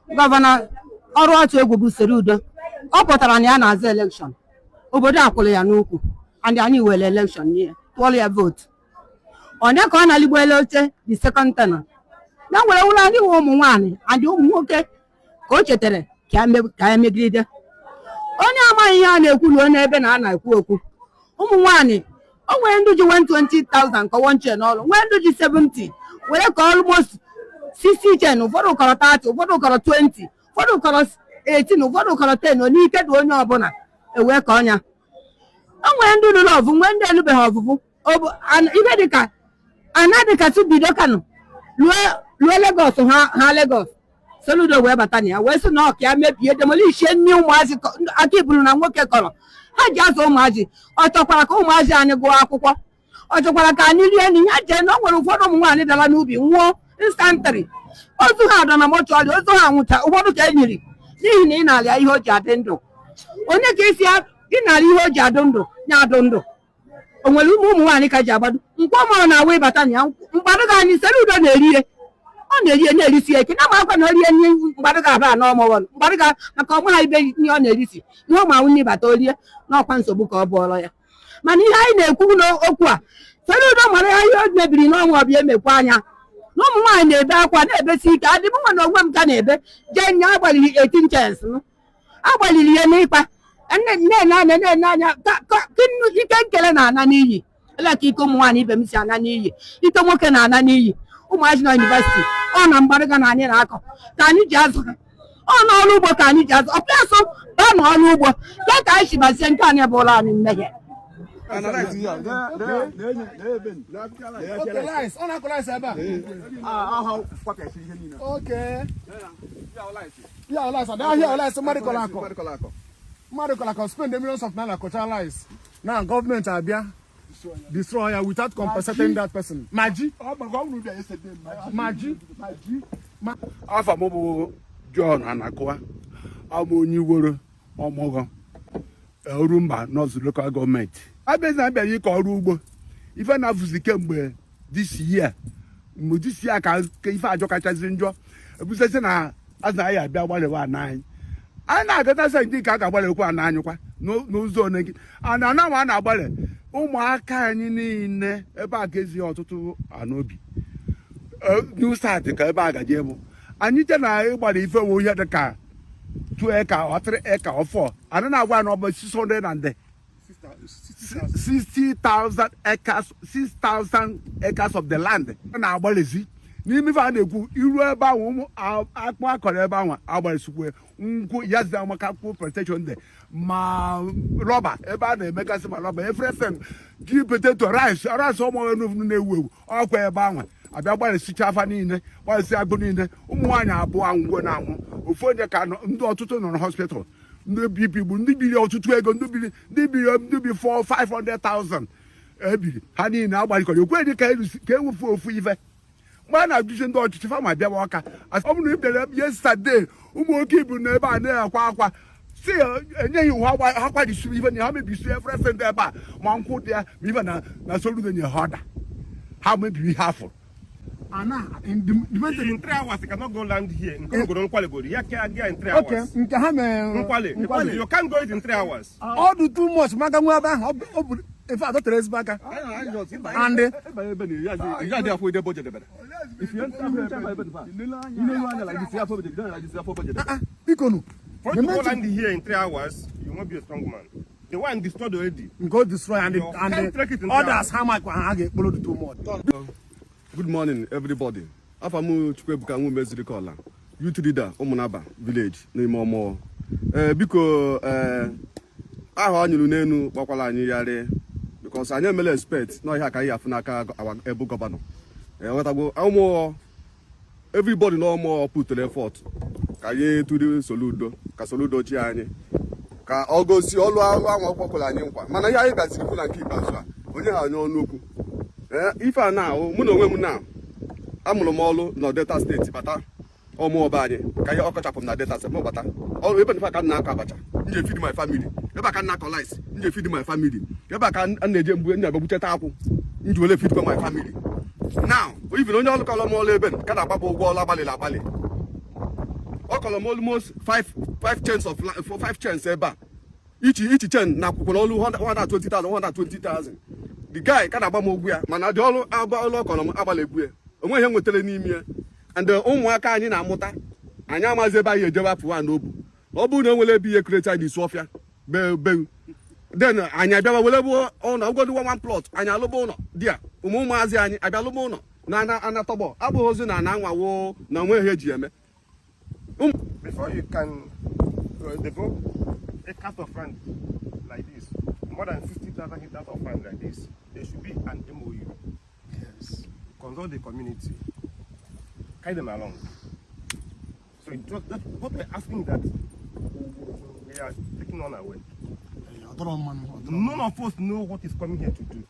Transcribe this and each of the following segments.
gọvanọ ọrụ otu egwu bụ Soludo ọ pụtara na ya na-azụ elekshọn obodo akwụrụ ya n'ukwu and anyị were elekshọn nye tụọrọ ya vootu onye ka ọ na-aligbele oche the second tenor na nwere ụlọ ndị nwe ụmụ nwaanyị and ụmụ nwoke ka o chetara ka ya megide onye amaghị ihe a na-ekwu ruo n'ebe na a na-ekwu okwu ụmụ nwaanyị o nwere ndị ji 120,000 ka wonche n'ọrụ nwee ndị ji 70 were ka almost 60 chen ụfọdụ kọrọ 30 ụfọdụ kọrọ 20 ụfọdụ kọrọ 18 ụfọdụ kọrọ 10 n'ike dị onye ọbụla ewee ka ọnya o nwere ndị lụrụ ọvụ nwee ndị elubeghị ọvụvụ ibe dịka ana dịka bido Kano ruo Lagos ha Lagos Soludo wee bata na ya wee sị na ọka ya mebie demolishie nne ụmụazị aka iburu na nwoke kọrọ ha ji azụ ụmụazị ọ chọkwara ka ụmụazị anyị gụọ akwụkwọ ọ chọkwara ka anyị rie nri ya jee na o nwere ụfọdụ ụmụ nwaanyị dara n'ubi nwụọ instantary ozu ha dọ na mọchụarị ozu ha nwụcha ụfọdụ ka e nyiri n'ihi na ị na-arịa ihe o ji adị ndụ onye ka isi ị na-arịa ihe o ji adụ ndụ ya adụ ndụ o nwere ụmụ nwaanyị ka ji agbado mkpọ mụrụ na awa ịbata na ya mkpadụga anyị Soludo na-erie ọ na-erie na-erisi eke na makwa na orie nye mkpadụga aba na ọmụrụ mkpadụga maka ọnwa ha ibe ihe ọ na-erisi ihe ọ ma nwunye ịbata orie n'ọkwa nsogbu ka ọ bụọrọ ya mana ihe anyị na-ekwu n'okwu a Soludo mara ya ihe o mebiri n'ọnwa ọbịa emekwa anya na ụmụ nwaanyị na-ebe akwa na-ebesi ike adịbụ nwa na onwe m ka na-ebe jee nye agbalịrị 18 chens agbalịrị ihe n'ịkpa nne anya ike nkele na-ana n'iyi ele ka ike ụmụ nwaanyị ibe m si ana n'iyi ike nwoke na-ana n'iyi ụmụazị na yunivesiti ọ na mgbadụga na anyị na-akọ ka anyị ji azụ ha ọ n'ọrụ ugbo ka anyị ji azụ ọpịasụ baa n'ọrụ ugbo ka anyị si bazie nke anyị bụrụ anyị mmehie Mariko spend the millions of naira kocha lies. Now government abia destroy without compensating that person. Maji. Afa mobo John Anakwa. Onye woro omogo. Urumba North local government. Abeza be yi ka ọrụ ugbo. Ife na afuzi kemgbe this year. Mo this year ka ife ajo kachazi njọ. Ebusese na azna ya abia gbalewa na anyị na-agata sị ndị ka a ga-agbalịkwa na anyịkwa n'ụzọ one gị ana nwa a na-agbalị ụmụaka anyị niile ebe a ga-ezi ọtụtụ anobi new start ka ebe a gaje bụ anyị je na ịgbalị ife nwe ihe dị ka 2 eka or 3 eka or 4 ana na-agwa na ọ bụ 60,000 acres of the land na-agbalịzi n'ime ife a na-ekwu iru ebe ahụ ụmụ akpụ akọrọ ebe ahụ agbalịsikwe nkwụ yazi amaka kwụ protection dị ma rọba ebe a na-emegasị ma rọba efere ji potato rice ụmụ na-ewu ewu ọkwa ebe ahụ abịa gbalịsicha afa niile gbalịsi agbụ niile ụmụ nwaanyị abụọ ngwo na-anwụ ofu onye ka ndị ọtụtụ nọ na hospital ndị BP bụ ndị biri ọtụtụ ego ndị biri 500,000 ebiri ha niile agbalịkọrọ ekwe dị ka ewufu ofu ife mgbe a na-ajụzi ndị ọchịchị fama bịawa ọka ọ bụrụ na ị bịara yesterday ụmụ nwoke ibu na ebe a na-akwa akwa si enyeghị iwu ha kwadisiri ife na ha mebisiri efere ndị ebe a ma nkwụ dị ya ma ife na Soludo nye ha ọda ha mebiri ihe afọ in 3 hours you cannot go land here. You can't go in 3 hours. Okay, Nkwale. You can't go it in 3 hours. All do too much. In fact, don't raise back. And you are there for the budget. If you enter like this, you have budget. For you to go land here in 3 hours, you won't be a strong man. The one destroyed already. Go destroy and others how much I get below too much. Good morning, everybody. Afamu Chukwebuka Meziri Kola, youth leader, Omunaba village, Nemo. Because I knew Bakwala Yare, because I never expect no Hakaya Funaka, our Ebu Governor. What about everybody no more put the effort. Kaye to the Soludo, Casoludo Chiani. Ka Ogo si all our Bakwala Yampa. Manaya got people and keep us. When you are no look. If I now, Muno now, I'm no no Delta State, but or more bad. Can you occupy from the Delta State? But or even if I can knock about you feed my family. If I can knock lice, you feed my family. If I can never put a apple, you will feed my family. Now, even on your column more label, can a bubble wall labali. ọ kọrọ m almost 5 chains of 5 chains ebe a each chain na akwụkwọ n'ọlụ 120,000 the guy ka na-agba m ogwu ya mana dị ọlụ ọ kọrọ m agbala egwu ya onwe ihe nwetara n'ime ya and ụmụaka anyị na-amụta anyị amazi ebe anyị ejebe apụ n'obu ọ bụrụ na o nwere ebe ihe kreta dị isi ọfịa be then anyị abịawa were bụ ụlọ ụgwọ 1 plot anyị alụba ụlọ dị ya ụmụazị anyị abịa lụba ụlọ na anatọgbọ abụghị ozi na anwawo na onwe ihe eji eme. Before you can develop a cast of land like this, more than 60,000 hectares of land like this, there should be an MOU. Yes. Consult the community, carry them along. So what we're asking is that we are taking on our way. None of us know what is coming here to do.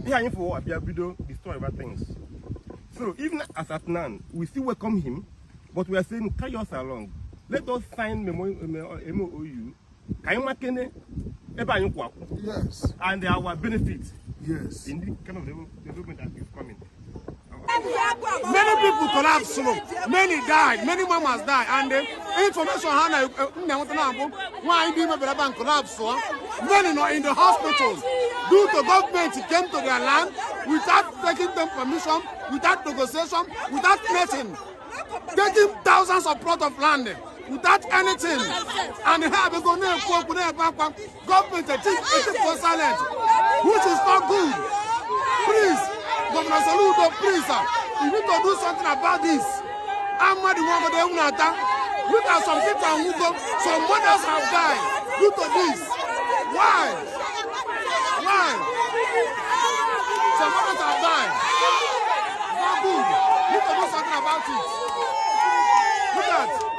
Here for Abiabido destroy other things. So even as at now, we still welcome him, but we are saying carry us along. Let us sign MOU. Yes. And our benefits. Yes. In the kind of development that is coming. Many people collapsed, many died, many mamas died, and the information why did collapse? Many are in the hospitals due to government came to their land without taking them permission, without negotiation, without nothing, taking thousands of plots of land without anything, and they have government for silence, which is not good. Please. Governor Saludo, please, you need to do something about this. I'm not the one with the Unata. Look at some people who go, some mothers have died due to this. Why? Why? Some mothers have died. Not good. You need to do something about it. Look at